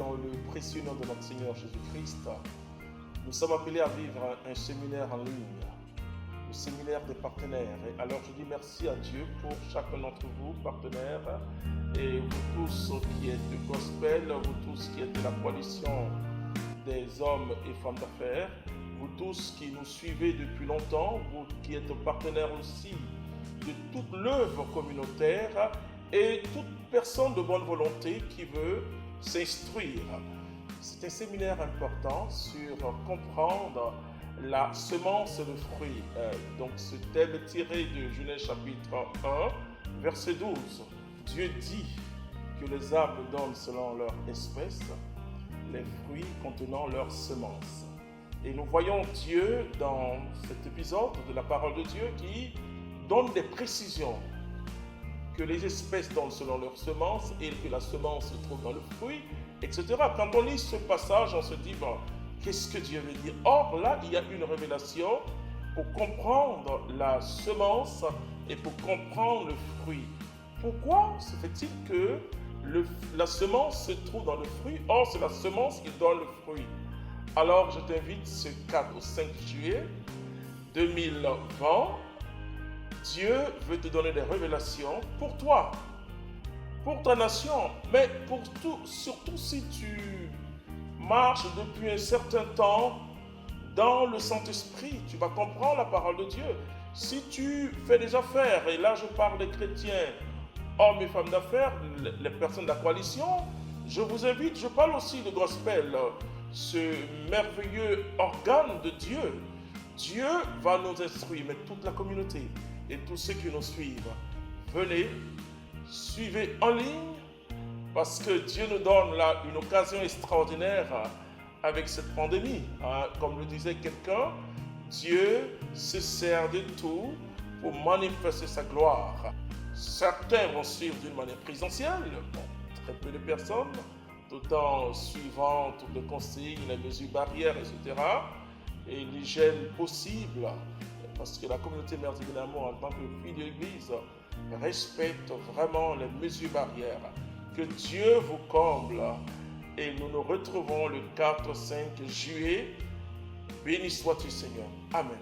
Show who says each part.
Speaker 1: dans le précieux nom de notre Seigneur Jésus-Christ, nous sommes appelés à vivre un séminaire en ligne, le séminaire des partenaires. Et alors je dis merci à Dieu pour chacun d'entre vous, partenaires, et vous tous qui êtes du gospel, vous tous qui êtes de la coalition des hommes et femmes d'affaires, vous tous qui nous suivez depuis longtemps, vous qui êtes partenaires aussi de toute l'œuvre communautaire et toute personne de bonne volonté qui veut s'instruire. C'est un séminaire important sur comprendre la semence et le fruit. Donc ce thème est tiré de Genèse chapitre 1, verset 12. Dieu dit que les arbres donnent selon leur espèce, les fruits contenant leur semence. Et nous voyons Dieu dans cet épisode de la parole de Dieu qui donne des précisions, que les espèces donnent selon leur semence et que la semence se trouve dans le fruit, etc. Quand on lit ce passage, on se dit, bon, qu'est-ce que Dieu veut dire? Or, là, il y a une révélation pour comprendre la semence et pour comprendre le fruit. Pourquoi se fait-il que la semence se trouve dans le fruit? Or, c'est la semence qui donne le fruit. Alors, je t'invite ce 4 au 5 juillet 2020. Dieu veut te donner des révélations pour toi, pour ta nation, mais pour tout, surtout si tu marches depuis un certain temps dans le Saint-Esprit, tu vas comprendre la parole de Dieu. Si tu fais des affaires, et là je parle des chrétiens, hommes et femmes d'affaires, les personnes de la coalition, je vous invite, je parle aussi de gospel, ce merveilleux organe de Dieu. Dieu va nous instruire, mais toute la communauté et tous ceux qui nous suivent, venez, suivez en ligne, parce que Dieu nous donne là une occasion extraordinaire avec cette pandémie. Comme le disait quelqu'un, Dieu se sert de tout pour manifester sa gloire. Certains vont suivre d'une manière présentielle, très peu de personnes, tout en suivant toutes les consignes, les mesures barrières, etc. et l'hygiène possible, parce que la communauté Merveilleux de l'amour, en tant que fille de l'Église, respecte vraiment les mesures barrières. Que Dieu vous comble et nous nous retrouvons le 4-5 juillet. Béni sois-tu, Seigneur. Amen.